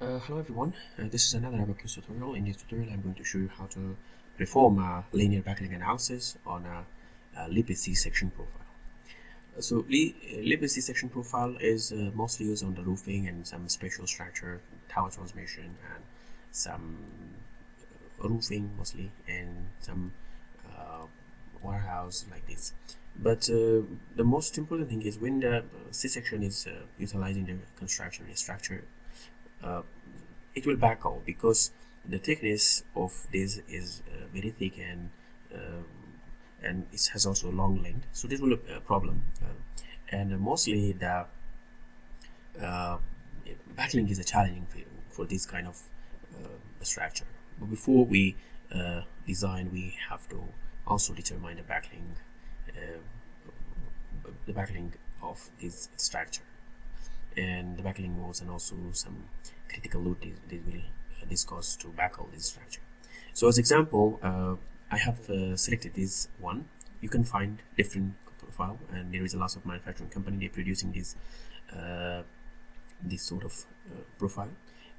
Hello everyone, this is another ABAQUS tutorial. In this tutorial I'm going to show you how to perform a linear backlink analysis on a lipid C-section profile. So lipid C-section profile is mostly used on the roofing and some special structure, tower transmission, and some roofing mostly, and some warehouse like this. But the most important thing is when the C-section is utilized in the construction and structure, it will back out because the thickness of this is very thick and it has also a long length, so this will be a problem. And mostly the backlink is a challenging for this kind of structure. But before we design, we have to also determine the backlink of this structure and the backlink modes, and also some critical load they will discuss to backhaul this structure. So as example, I have selected this one. You can find different profile, and there is a lot of manufacturing company they're producing this sort of profile,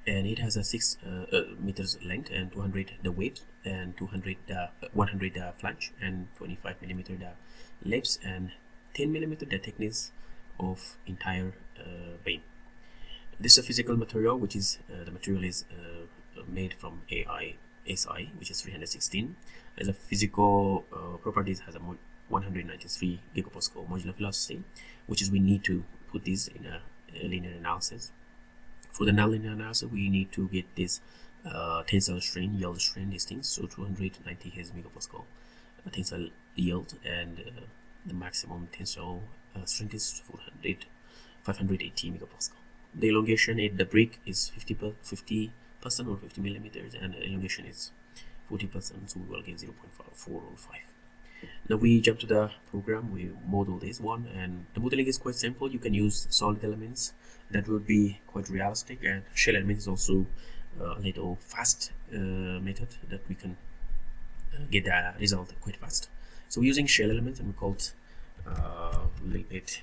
and it has a 6 meters length and 200 the width and 100 flange and 25 millimeter the lips and 10 millimeter the thickness of entire beam. This is a physical material, which is the material is made from AISI, which is 316. As a physical properties, has a 193 gigapascal modular velocity, which is we need to put this in a linear analysis. For the nonlinear analysis, we need to get this tensile strain, yield strain, these things. So 290 megapascal tensile yield, and the maximum tensile strength is 580 megapascal. The elongation at the brick is 50% or 50 millimeters, and the elongation is 40%, so we will get 0.4 or 5. Now we jump to the program, we model this one, and the modeling is quite simple. You can use solid elements that will be quite realistic, and shell element is also a little fast method that we can get the result quite fast. So we're using shell elements, and we called lipid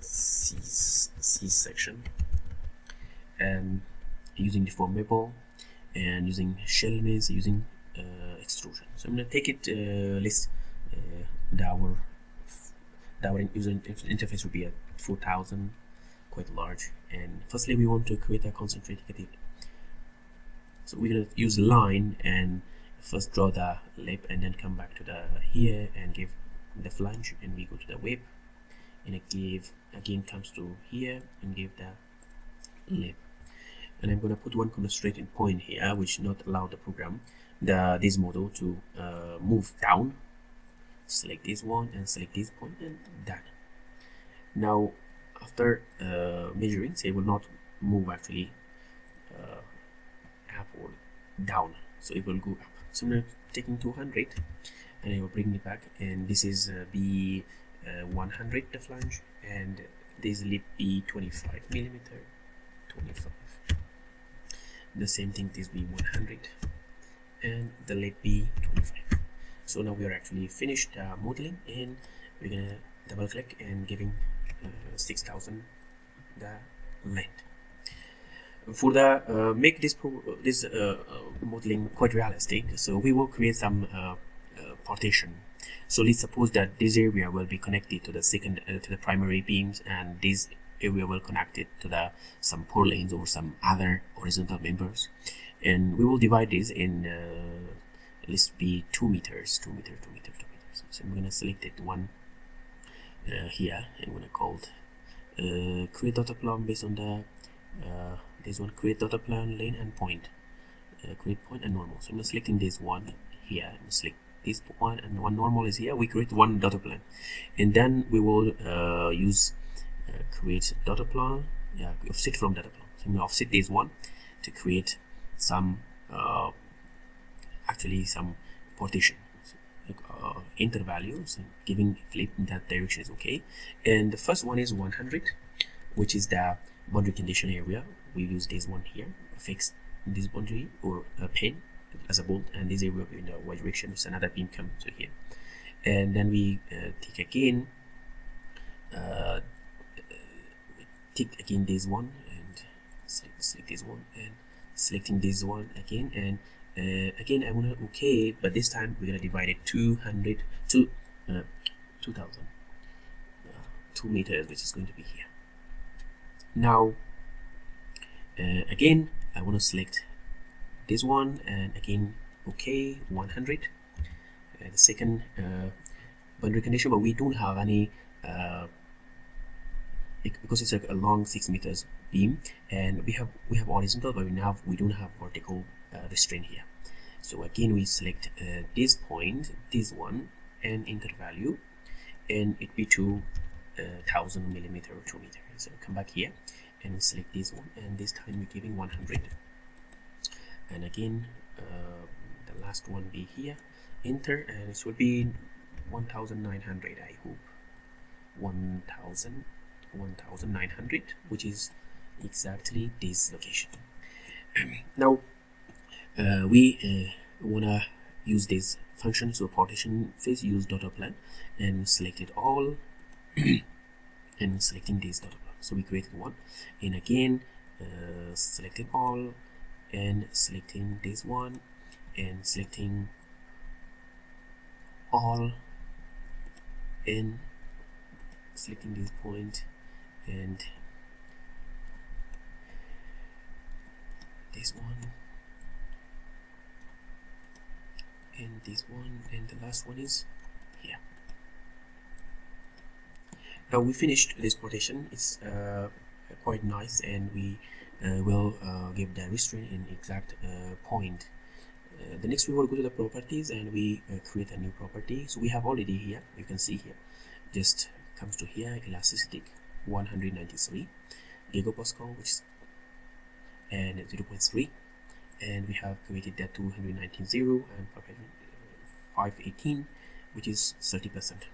C-section, and using deformable and using shell elements, using extrusion. So I'm going to take it list our user interface will be at 4000, quite large. And firstly we want to create a concentrated cathedral, so we're going to use line and first draw the lip, and then come back to the here and give the flange, and we go to the whip, and it give again comes to here and give the lip. And I'm going to put one concentrating point here, which not allow the program this model to move down. Select this one and select this point, and done. Now after measuring, so it will not move actually up or down, so it will go up. So I'm taking 200 and I will bring it back, and this is B 100 the flange, and this lip B 25 millimeter, 25. The same thing, this B 100 and the lip B 25. So now we are actually finished modeling, and we're gonna double click and giving 6000 the length. For the make this modeling quite realistic, so we will create some partition. So let's suppose that this area will be connected to the to the primary beams, and this area will connect it to some purlins or some other horizontal members, and we will divide this in let's be 2 meters. So I'm going to select it one here. I'm going to call it create data plan based on the this one, create data plan lane and point, create point and normal. So I'm selecting this one here, I'm select this one, and one normal is here. We create one data plan, and then we will use create data plan, offset from data plan. So I'm going to offset this one to create some actually some partition. Enter values and giving flip in that direction is okay. And the first one is 100, which is the boundary condition area. We use this one here, fix this boundary or a pin as a bolt, and this area in the y direction, so another beam comes to here. And then we take again this one and select this one and selecting this one again, and again I want to okay, but this time we're gonna divide it 200 to 2000 2 meters, which is going to be here. Now again I want to select this one and again okay 100, the second boundary condition, but we don't have any because it's a long 6 meters beam, and we have horizontal, but we don't have vertical restraint here. So again we select this point, this one, and enter value, and it be 2000 millimeter or 2 meters. So come back here and we select this one, and this time we're giving 100, and again the last one be here, enter, and it will be 1900. I hope 1900, which is exactly this location. Now we wanna use this function, so partition phase, use dot plan, and select it all and selecting this dot plan. So we created one, and again selecting all and selecting this one and selecting all and selecting this point and this one and this one, and the last one is here. Now we finished this partition. It's quite nice, and we will give the restraint in exact point. The next we will go to the properties, and we create a new property. So we have already here, you can see here, just comes to here, elasticity 193 gigapascal, which is and 0.3, and we have created that 219 and 518, which is 30%.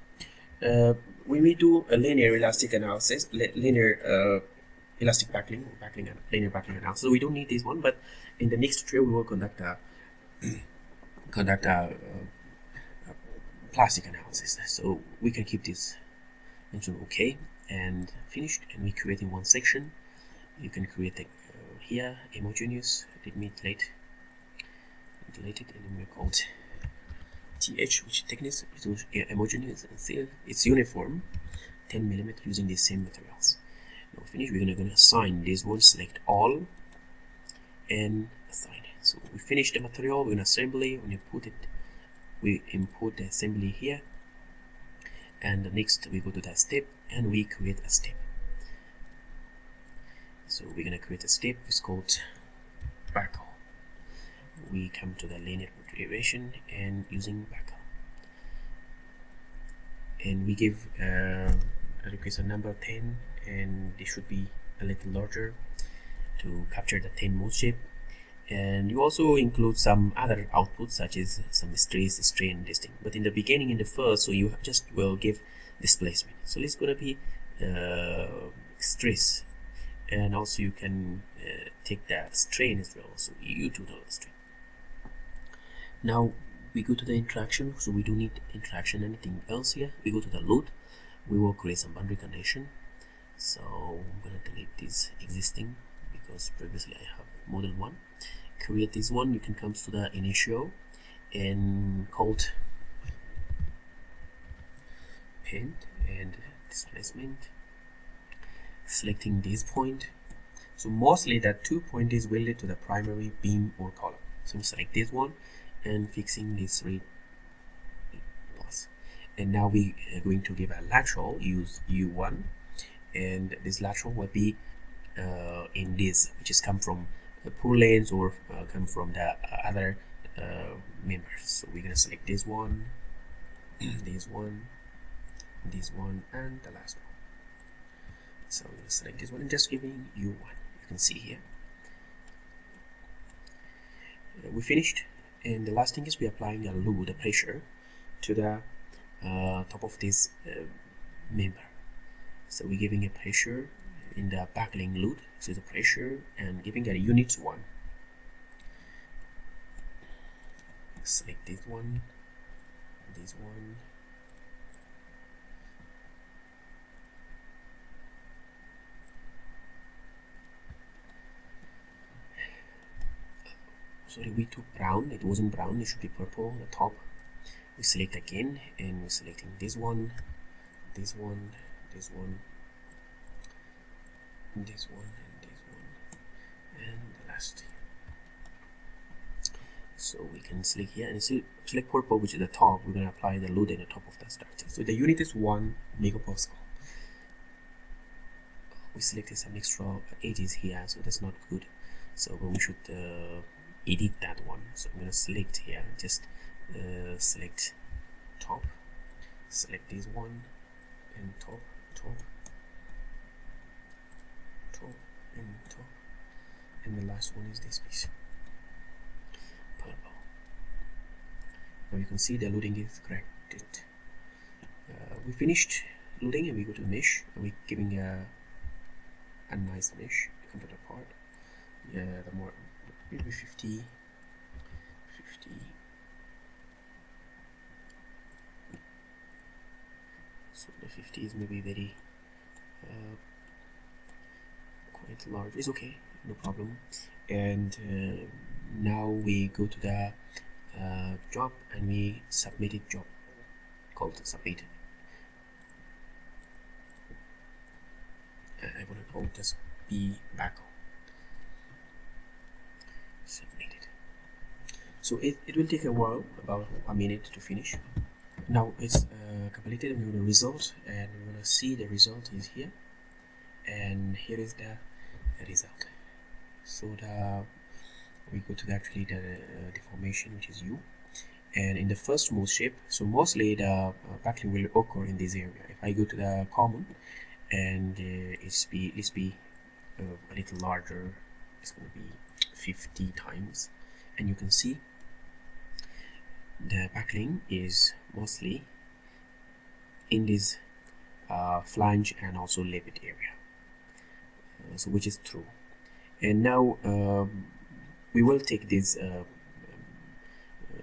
When we do a linear elastic analysis, linear elastic backling and linear backling analysis, so we don't need this one, but in the next tutorial we will conduct a plastic analysis. So we can keep this mention okay and finished, and we create in one section. You can create a here homogeneous, let me delete it, and we call it TH, which thickness is homogeneous, and seal it's uniform 10 millimeter using the same materials. Now finish, we're gonna assign this one, select all and assign. So we finish the material, we're gonna assembly, when you put it, we import the assembly here, and the next we go to that step and we create a step. So we're gonna create a step, it's called ABAQUS. We come to the linear derivation and using ABAQUS, and we give a request a number 10, and it should be a little larger to capture the 10 mode shape. And you also include some other outputs such as some stress, strain, testing. But in the beginning, in the first, so you just will give displacement. So it's gonna be stress, and also you can take that strain as well. So you do the strain. Now we go to the interaction, so we don't need interaction anything else here. We go to the load, we will create some boundary condition. So I'm gonna delete this existing because previously I have model 1. Create this one, you can come to the initial and called paint and displacement, selecting this point. So mostly that 2 point is related to the primary beam or column. So select this one and fixing this 3 plus. And now we are going to give a lateral, use U1, and this lateral will be in this, which is come from the poor lanes or come from the other members. So we're gonna select this one, this one, this one, and the last one. So I'm gonna select this one and just giving U1. You can see here. We finished, and the last thing is we're applying a load, a pressure, to the top of this member. So we're giving a pressure in the backling load, so the pressure, and giving a unit 1. Select this one, this one, sorry, we took brown, it wasn't brown, it should be purple. The top, we select again, and we're selecting this one, this one, this one, this one, and this one, and the last. So we can select here and select purple, which is the top. We're going to apply the load at the top of the structure. So the unit is 1 megapascal. We selected some extra edges here, so that's not good. So we should edit that one. So I'm going to select here, just select top, select this one, and top, and top, and the last one is this piece. Purple. Now you can see the loading is corrected. We finished loading, and we go to mesh, and we're giving a nice mesh computer part. Yeah, the more maybe 50. So the 50 is maybe very quite large. It's okay, no problem. And now we go to the job, and we submitted job called submit. I want to call just ABAQUS. Submitted. So it will take a while, about a minute to finish. Now it's completed, and we will result, and we're going to see the result is here, and here is the result. So we go to the deformation, which is U, and in the first most shape, so mostly the buckling will occur in this area. If I go to the common, and let's be a little larger, it's going to be 50 times, and you can see the buckling is mostly in this flange and also levit area, so which is true. And now we will take this we're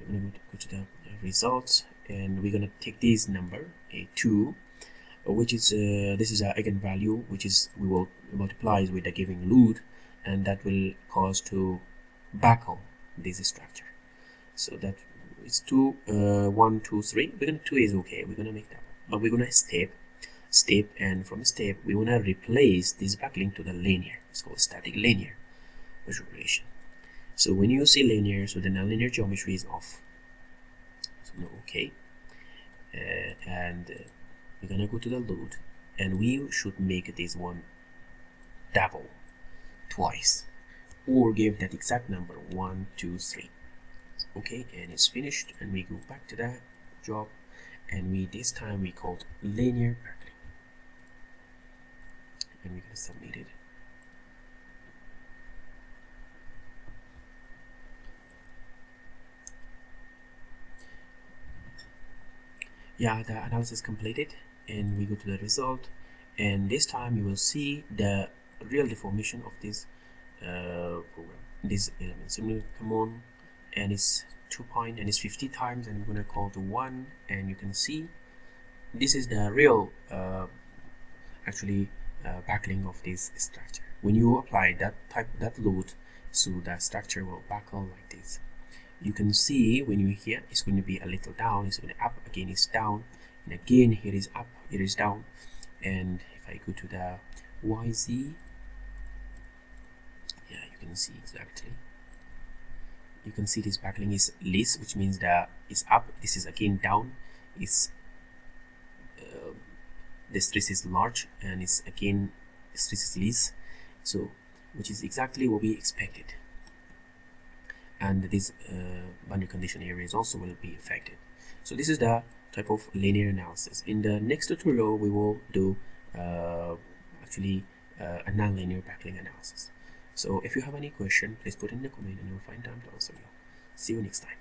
going to go to the results, and we're going to take this number A2, which is this is our eigenvalue, which is we will multiply with the given load, and that will cause to buckle this structure. So that it's 2 1 2 3. We're gonna 2 is okay, we're gonna make that, but we're gonna step, and from step we want to replace this buckling to the linear. It's called static linear visualization. So when you see linear, so the nonlinear geometry is off. So no, okay, and we're gonna go to the load, and we should make this one double twice, or give that exact number 1 2 3. Okay, and it's finished, and we go back to that job, and this time we called linear buckling, and we're gonna submit it. Yeah, the analysis completed, and we go to the result, and this time you will see the real deformation of this program, these elements. So I'm going to come on, and it's 2 point, and it's 50 times, and I'm going to call to 1, and you can see this is the real buckling of this structure. When you apply that load, so the structure will buckle like this. You can see when you here, it's going to be a little down, it's going to up, again it's down, and again here is up, here is down. And if I go to the YZ, yeah, you can see exactly. You can see this buckling is less, which means that it's up, this is again down, it's the stress is large, and it's again stress is less, so which is exactly what we expected. And this boundary condition areas also will be affected. So this is the type of linear analysis. In the next tutorial, we will do a nonlinear buckling analysis. So if you have any question, please put in the comment, and I will find time to answer you. See you next time.